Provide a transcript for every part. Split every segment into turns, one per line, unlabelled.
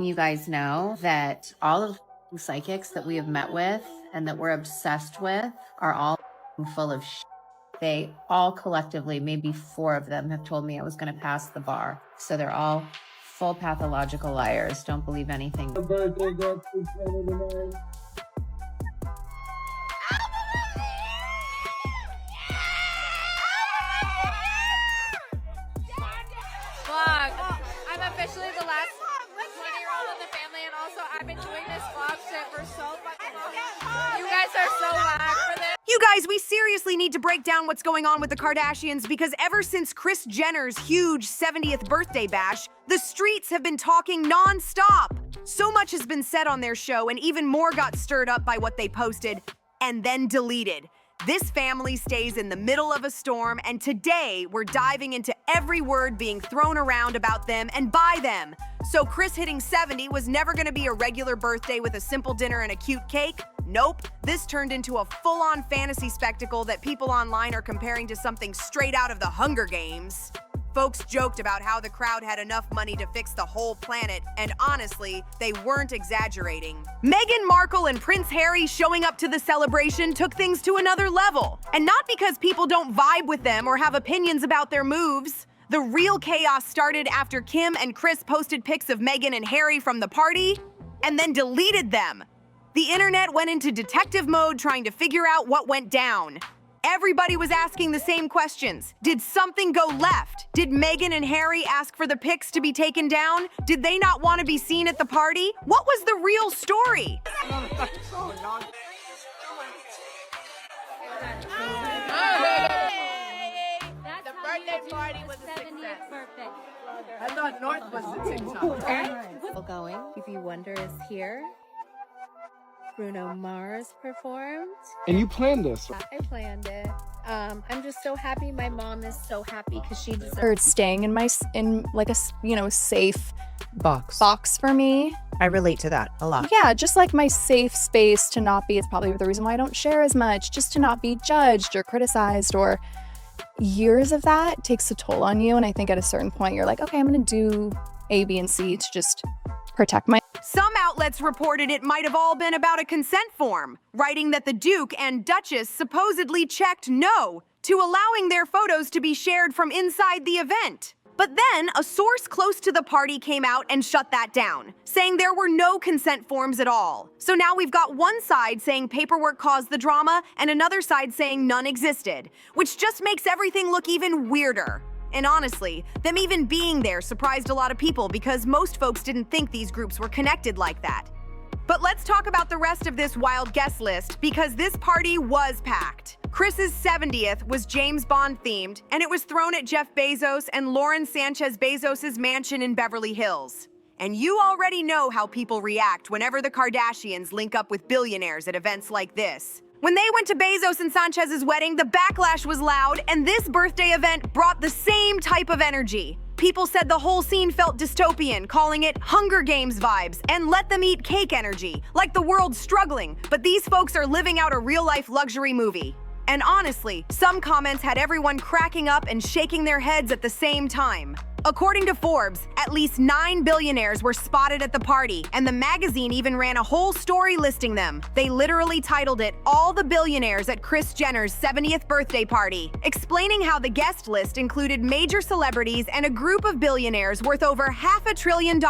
You guys know that all of the psychics that we have met with and that we're obsessed with are all full of shit. They all collectively, maybe 4 of them, have told me I was going to pass the bar. So they're all full pathological liars. Don't believe anything.
I'm officially the last 20-year-old in the family, and also I've been doing this vlog shit for so fucking long. You guys are so whack for this.
You guys, we seriously need to break down what's going on with the Kardashians because ever since Kris Jenner's huge 70th birthday bash, the streets have been talking non-stop. So much has been said on their show, and even more got stirred up by what they posted and then deleted. This family stays in the middle of a storm, and today we're diving into every word being thrown around about them and by them. So Kris hitting 70 was never gonna be a regular birthday with a simple dinner and a cute cake? Nope. This turned into a full-on fantasy spectacle that people online are comparing to something straight out of the Hunger Games. Folks joked about how the crowd had enough money to fix the whole planet, and honestly, they weren't exaggerating. Meghan Markle and Prince Harry showing up to the celebration took things to another level. And not because people don't vibe with them or have opinions about their moves. The real chaos started after Kim and Kris posted pics of Meghan and Harry from the party, and then deleted them. The internet went into detective mode trying to figure out what went down. Everybody was asking the same questions. Did something go left? Did Meghan and Harry ask for the pics to be taken down? Did they not want to be seen at the party? What was the real story?
The birthday party was a success.
Birthday.
I thought North was the TikTok.
Going, if you wonder, is here. Bruno Mars performed.
And you planned this?
I planned it. I'm just so happy. My mom is so happy because she deserves.
Or staying in like a safe box for me.
I relate to that a lot.
Yeah, just like my safe space to not be. It's probably the reason why I don't share as much, just to not be judged or criticized. Or years of that takes a toll on you, and I think at a certain point you're like, okay, I'm gonna do A, B, and C to just protect my.
Some outlets reported it might have all been about a consent form, writing that the Duke and Duchess supposedly checked no to allowing their photos to be shared from inside the event. But then a source close to the party came out and shut that down, saying there were no consent forms at all. So now we've got one side saying paperwork caused the drama and another side saying none existed, which just makes everything look even weirder. And honestly, them even being there surprised a lot of people because most folks didn't think these groups were connected like that. But let's talk about the rest of this wild guest list because this party was packed. Kris's 70th was James Bond themed, and it was thrown at Jeff Bezos and Lauren Sanchez Bezos' mansion in Beverly Hills. And you already know how people react whenever the Kardashians link up with billionaires at events like this. When they went to Bezos and Sanchez's wedding, the backlash was loud, and this birthday event brought the same type of energy. People said the whole scene felt dystopian, calling it Hunger Games vibes and let them eat cake energy, like the world's struggling, but these folks are living out a real-life luxury movie. And honestly, some comments had everyone cracking up and shaking their heads at the same time. According to Forbes, at least 9 billionaires were spotted at the party, and the magazine even ran a whole story listing them. They literally titled it, "All the Billionaires at Kris Jenner's 70th Birthday Party," explaining how the guest list included major celebrities and a group of billionaires worth over $500 billion.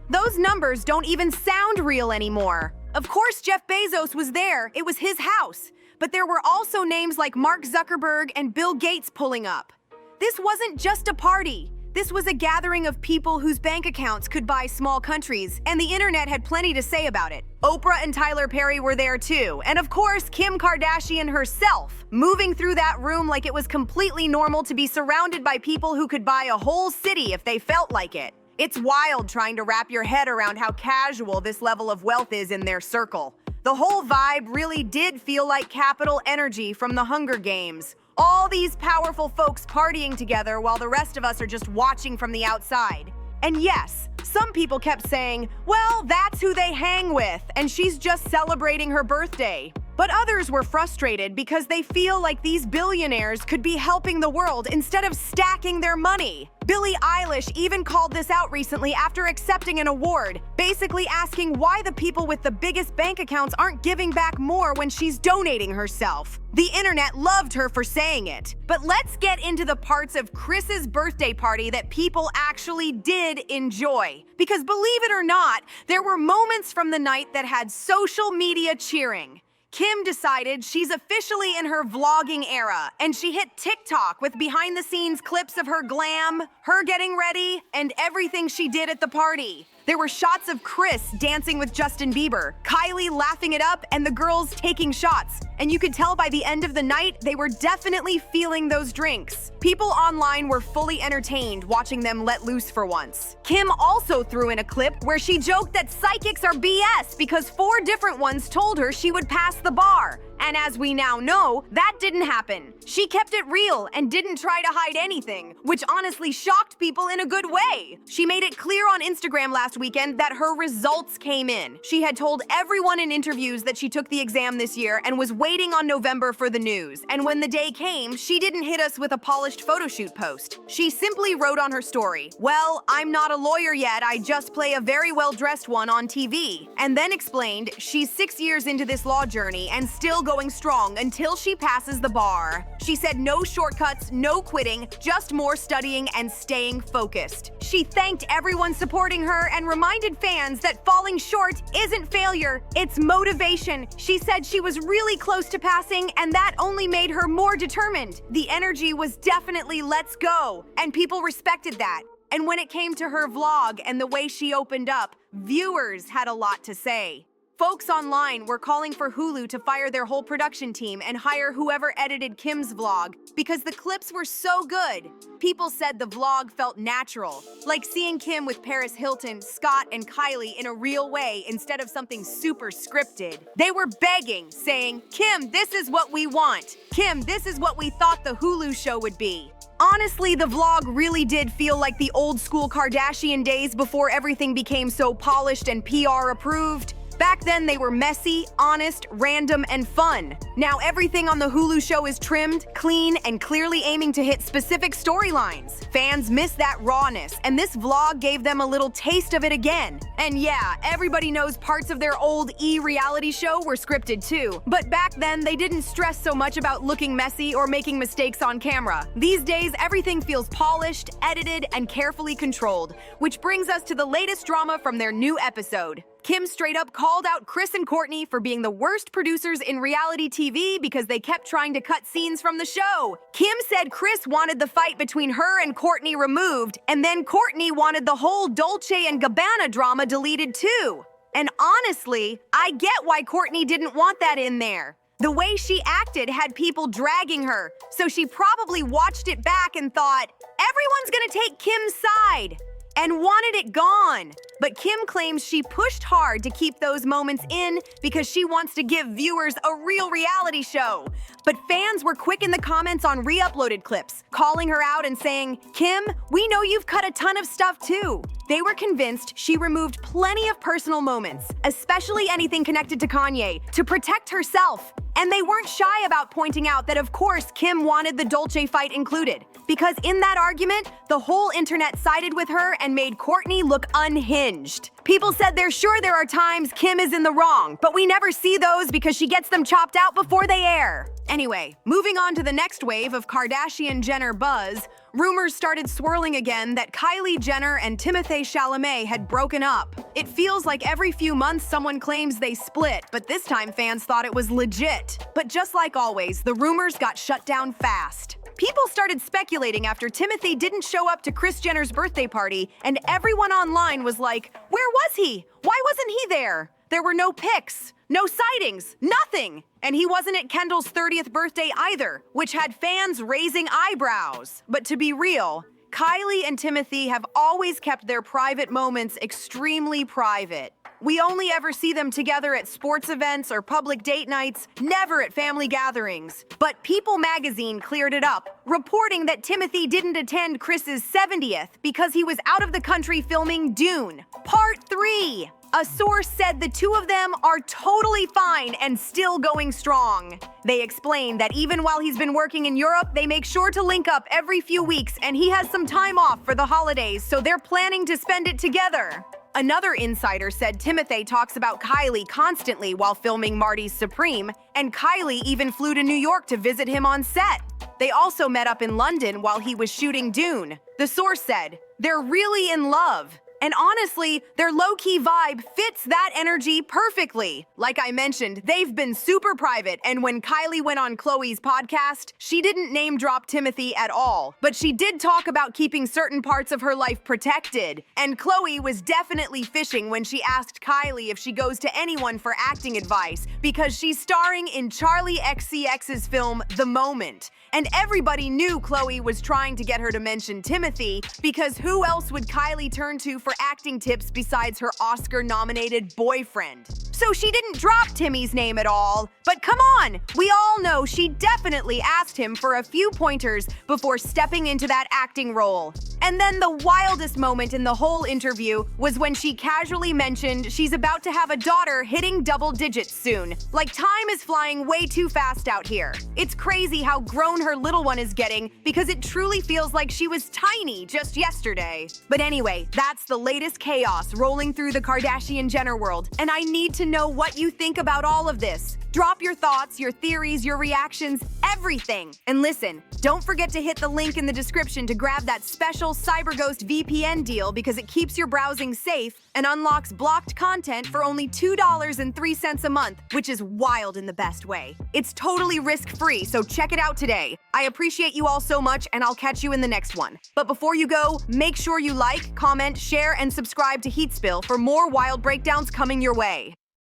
Those numbers don't even sound real anymore. Of course, Jeff Bezos was there. It was his house. But there were also names like Mark Zuckerberg and Bill Gates pulling up. This wasn't just a party. This was a gathering of people whose bank accounts could buy small countries, and the internet had plenty to say about it. Oprah and Tyler Perry were there too, and of course, Kim Kardashian herself, moving through that room like it was completely normal to be surrounded by people who could buy a whole city if they felt like it. It's wild trying to wrap your head around how casual this level of wealth is in their circle. The whole vibe really did feel like capital energy from the Hunger Games. All these powerful folks partying together while the rest of us are just watching from the outside. And yes, some people kept saying, well, that's who they hang with, and she's just celebrating her birthday. But others were frustrated because they feel like these billionaires could be helping the world instead of stacking their money. Billie Eilish even called this out recently after accepting an award, basically asking why the people with the biggest bank accounts aren't giving back more when she's donating herself. The internet loved her for saying it. But let's get into the parts of Kris's birthday party that people actually did enjoy. Because believe it or not, there were moments from the night that had social media cheering. Kim decided she's officially in her vlogging era, and she hit TikTok with behind-the-scenes clips of her glam, her getting ready, and everything she did at the party. There were shots of Kris dancing with Justin Bieber, Kylie laughing it up, and the girls taking shots. And you could tell by the end of the night, they were definitely feeling those drinks. People online were fully entertained watching them let loose for once. Kim also threw in a clip where she joked that psychics are BS because 4 different ones told her she would pass the bar. And as we now know, that didn't happen. She kept it real and didn't try to hide anything, which honestly shocked people in a good way. She made it clear on Instagram last weekend that her results came in. She had told everyone in interviews that she took the exam this year and was waiting on November for the news. And when the day came, she didn't hit us with a polished photo shoot post. She simply wrote on her story, "Well, I'm not a lawyer yet, I just play a very well-dressed one on TV." And then explained she's 6 years into this law journey and still going strong until she passes the bar. She said no shortcuts, no quitting, just more studying and staying focused. She thanked everyone supporting her and reminded fans that falling short isn't failure, it's motivation. She said she was really close to passing and that only made her more determined. The energy was definitely let's go, and people respected that. And when it came to her vlog and the way she opened up, viewers had a lot to say. Folks online were calling for Hulu to fire their whole production team and hire whoever edited Kim's vlog because the clips were so good. People said the vlog felt natural, like seeing Kim with Paris Hilton, Scott, and Kylie in a real way instead of something super scripted. They were begging, saying, "Kim, this is what we want. Kim, this is what we thought the Hulu show would be." Honestly, the vlog really did feel like the old school Kardashian days before everything became so polished and PR approved. Back then, they were messy, honest, random, and fun. Now everything on the Hulu show is trimmed, clean, and clearly aiming to hit specific storylines. Fans miss that rawness, and this vlog gave them a little taste of it again. And yeah, everybody knows parts of their old reality show were scripted too. But back then, they didn't stress so much about looking messy or making mistakes on camera. These days, everything feels polished, edited, and carefully controlled, which brings us to the latest drama from their new episode. Kim straight up called out Kris and Kourtney for being the worst producers in reality TV because they kept trying to cut scenes from the show. Kim said Kris wanted the fight between her and Kourtney removed, and then Kourtney wanted the whole Dolce & Gabbana drama deleted too. And honestly, I get why Kourtney didn't want that in there. The way she acted had people dragging her, so she probably watched it back and thought, everyone's gonna take Kim's side, and wanted it gone. But Kim claims she pushed hard to keep those moments in because she wants to give viewers a real reality show. But fans were quick in the comments on re-uploaded clips, calling her out and saying, "Kim, we know you've cut a ton of stuff too." They were convinced she removed plenty of personal moments, especially anything connected to Kanye, to protect herself. And they weren't shy about pointing out that of course Kim wanted the Dolce fight included, because in that argument, the whole internet sided with her and made Kourtney look unhinged. People said they're sure there are times Kim is in the wrong, but we never see those because she gets them chopped out before they air. Anyway, moving on to the next wave of Kardashian-Jenner buzz, rumors started swirling again that Kylie Jenner and Timothée Chalamet had broken up. It feels like every few months someone claims they split, but this time fans thought it was legit. But just like always, the rumors got shut down fast. People started speculating after Timothy didn't show up to Kris Jenner's birthday party, and everyone online was like, where was he? Why wasn't he there? There were no pics, no sightings, nothing. And he wasn't at Kendall's 30th birthday either, which had fans raising eyebrows. But to be real, Kylie and Timothy have always kept their private moments extremely private. We only ever see them together at sports events or public date nights, never at family gatherings. But People magazine cleared it up, reporting that Timothy didn't attend Kris's 70th because he was out of the country filming Dune, Part 3. A source said the two of them are totally fine and still going strong. They explained that even while he's been working in Europe, they make sure to link up every few weeks and he has some time off for the holidays, so they're planning to spend it together. Another insider said Timothy talks about Kylie constantly while filming Marty's Supreme, and Kylie even flew to New York to visit him on set. They also met up in London while he was shooting Dune. The source said, they're really in love. And honestly, their low-key vibe fits that energy perfectly. Like I mentioned, they've been super private, and when Kylie went on Khloe's podcast, she didn't name-drop Timothy at all. But she did talk about keeping certain parts of her life protected. And Khloe was definitely fishing when she asked Kylie if she goes to anyone for acting advice, because she's starring in Charli XCX's film The Moment. And everybody knew Khloe was trying to get her to mention Timothy, because who else would Kylie turn to for acting tips besides her Oscar-nominated boyfriend? So she didn't drop Timmy's name at all. But come on, we all know she definitely asked him for a few pointers before stepping into that acting role. And then the wildest moment in the whole interview was when she casually mentioned she's about to have a daughter hitting double digits soon. Like, time is flying way too fast out here. It's crazy how grown her little one is getting, because it truly feels like she was tiny just yesterday. But anyway, that's the latest chaos rolling through the Kardashian-Jenner world, and I need to know what you think about all of this. Drop your thoughts, your theories, your reactions, everything. And listen, don't forget to hit the link in the description to grab that special CyberGhost VPN deal, because it keeps your browsing safe and unlocks blocked content for only $2.03 a month, which is wild in the best way. It's totally risk-free, so check it out today. I appreciate you all so much, and I'll catch you in the next one. But before you go, make sure you like, comment, share, and subscribe to HeatSpill for more wild breakdowns coming your way.